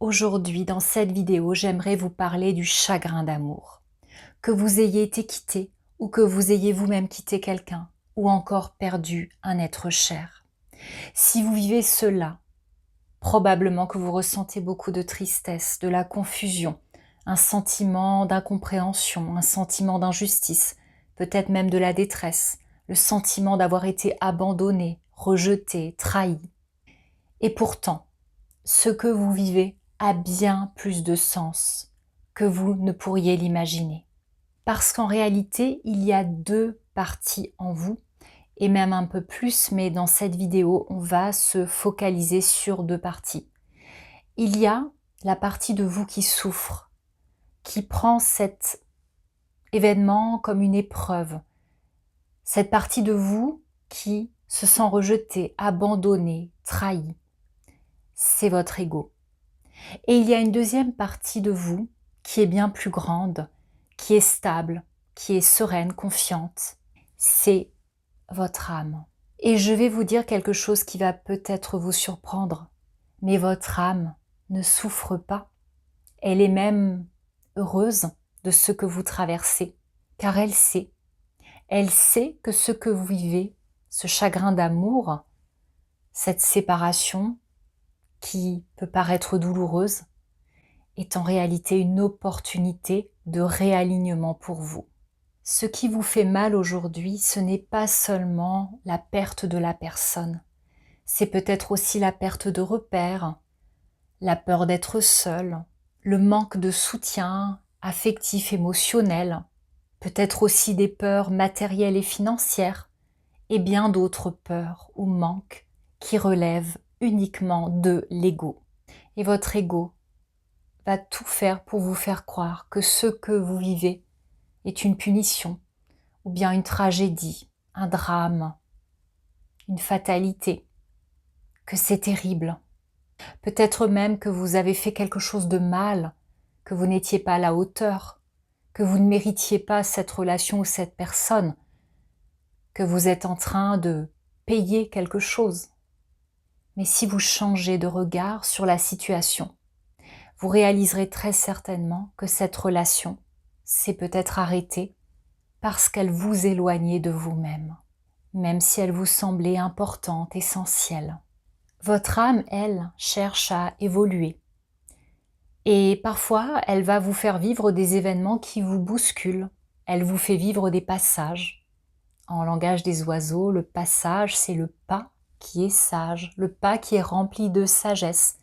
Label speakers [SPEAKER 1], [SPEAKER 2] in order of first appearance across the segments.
[SPEAKER 1] Aujourd'hui, dans cette vidéo, j'aimerais vous parler du chagrin d'amour. Que vous ayez été quitté ou que vous ayez vous-même quitté quelqu'un ou encore perdu un être cher. Si vous vivez cela, probablement que vous ressentez beaucoup de tristesse, de la confusion, un sentiment d'incompréhension, un sentiment d'injustice, peut-être même de la détresse, le sentiment d'avoir été abandonné, rejeté, trahi. Et pourtant, ce que vous vivez a bien plus de sens que vous ne pourriez l'imaginer. Parce qu'en réalité, il y a deux parties en vous, et même un peu plus, mais dans cette vidéo, on va se focaliser sur deux parties. Il y a la partie de vous qui souffre, qui prend cet événement comme une épreuve. Cette partie de vous qui se sent rejetée, abandonnée, trahie. C'est votre ego. Et il y a une deuxième partie de vous qui est bien plus grande, qui est stable, qui est sereine, confiante. C'est votre âme. Et je vais vous dire quelque chose qui va peut-être vous surprendre, mais votre âme ne souffre pas. Elle est même heureuse de ce que vous traversez, car elle sait que ce que vous vivez, ce chagrin d'amour, cette séparation qui peut paraître douloureuse, est en réalité une opportunité de réalignement pour vous. Ce qui vous fait mal aujourd'hui, ce n'est pas seulement la perte de la personne, c'est peut-être aussi la perte de repères, la peur d'être seul, le manque de soutien affectif, émotionnel, peut-être aussi des peurs matérielles et financières, et bien d'autres peurs ou manques qui relèvent uniquement de l'ego. Et votre ego va tout faire pour vous faire croire que ce que vous vivez est une punition, ou bien une tragédie, un drame, une fatalité, que c'est terrible. Peut-être même que vous avez fait quelque chose de mal, que vous n'étiez pas à la hauteur, que vous ne méritiez pas cette relation ou cette personne, que vous êtes en train de payer quelque chose. Mais si vous changez de regard sur la situation, vous réaliserez très certainement que cette relation s'est peut-être arrêtée parce qu'elle vous éloignait de vous-même, même si elle vous semblait importante, essentielle. Votre âme, elle, cherche à évoluer. Et parfois, elle va vous faire vivre des événements qui vous bousculent. Elle vous fait vivre des passages. En langage des oiseaux, le passage, c'est le pas qui est sage, le pas qui est rempli de sagesse.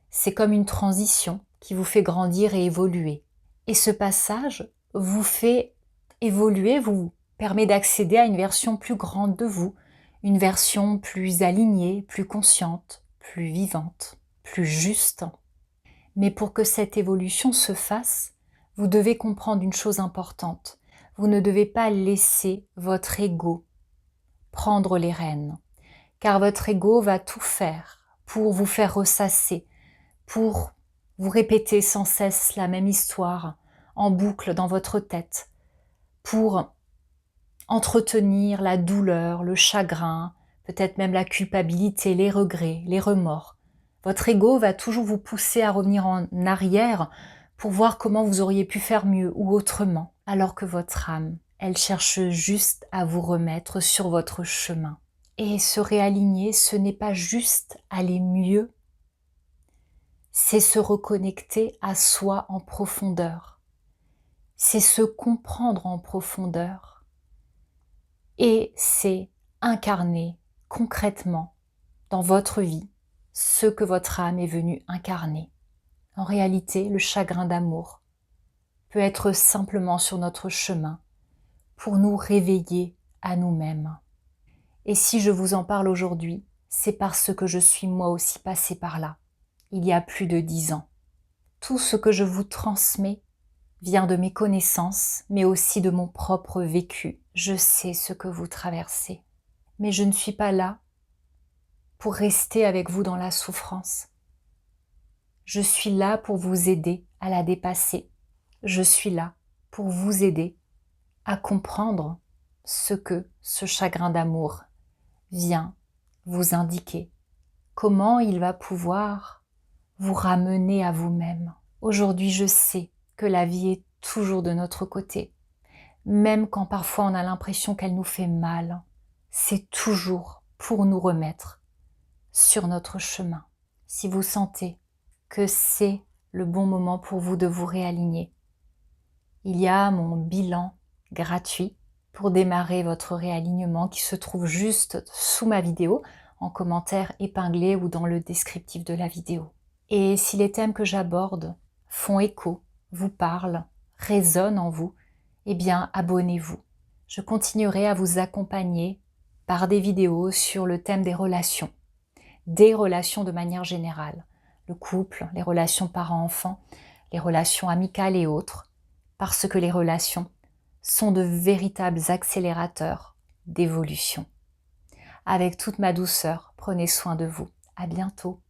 [SPEAKER 1] C'est comme une transition qui vous fait grandir et évoluer. Et ce passage vous fait évoluer, vous permet d'accéder à une version plus grande de vous, une version plus alignée, plus consciente, plus vivante, plus juste. Mais pour que cette évolution se fasse, vous devez comprendre une chose importante. Vous ne devez pas laisser votre ego prendre les rênes, car votre ego va tout faire pour vous faire ressasser, pour vous répéter sans cesse la même histoire en boucle dans votre tête, pour entretenir la douleur, le chagrin, peut-être même la culpabilité, les regrets, les remords. Votre ego va toujours vous pousser à revenir en arrière pour voir comment vous auriez pu faire mieux ou autrement, alors que votre âme, elle cherche juste à vous remettre sur votre chemin. Et se réaligner, ce n'est pas juste aller mieux, c'est se reconnecter à soi en profondeur, c'est se comprendre en profondeur, et c'est incarner concrètement dans votre vie ce que votre âme est venue incarner. En réalité, le chagrin d'amour peut être simplement sur notre chemin pour nous réveiller à nous-mêmes. Et si je vous en parle aujourd'hui, c'est parce que je suis moi aussi passée par là, il y a plus de 10 ans. Tout ce que je vous transmets vient de mes connaissances, mais aussi de mon propre vécu. Je sais ce que vous traversez. Mais je ne suis pas là pour rester avec vous dans la souffrance. Je suis là pour vous aider à la dépasser. Je suis là pour vous aider à comprendre ce que ce chagrin d'amour vient vous indiquer. Comment il va pouvoir vous ramener à vous-même. Aujourd'hui, je sais que la vie est toujours de notre côté. Même quand parfois on a l'impression qu'elle nous fait mal, c'est toujours pour nous remettre sur notre chemin. Si vous sentez que c'est le bon moment pour vous de vous réaligner, il y a mon bilan gratuit pour démarrer votre réalignement qui se trouve juste sous ma vidéo, en commentaire épinglé ou dans le descriptif de la vidéo. Et si les thèmes que j'aborde font écho, vous parlent, résonnent en vous, eh bien abonnez-vous. Je continuerai à vous accompagner par des vidéos sur le thème des relations de manière générale. Le couple, les relations parents-enfants, les relations amicales et autres, parce que les relations sont de véritables accélérateurs d'évolution. Avec toute ma douceur, prenez soin de vous. À bientôt.